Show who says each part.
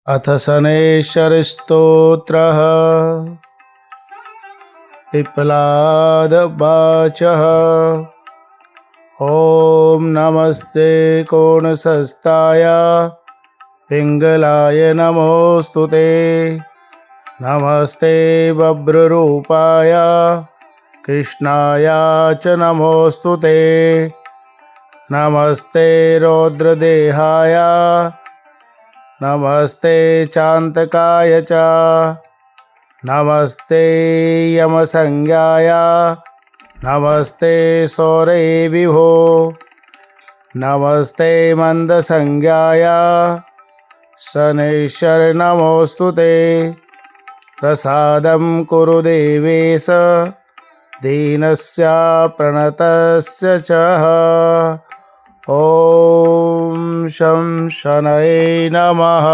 Speaker 1: अथ शनैश्चरस्तोत्रः। पिप्पलादवाचः। ॐ नमस्ते कोणसस्ताय पिङ्गलाय नमोऽस्तुते। नमस्ते बभ्ररूपाय कृष्णाय च नमोऽस्तुते। नमस्ते रौद्रदेहाय नमस्ते चान्तकाय च। नमस्ते यमसंज्ञाय नमस्ते सौरे विभो। नमस्ते मन्दसंज्ञाय शनैश्चर नमोऽस्तुते। प्रसादं कुरु देवेश दीनस्य प्रणतस्य च। ॐ शं शनये नमः।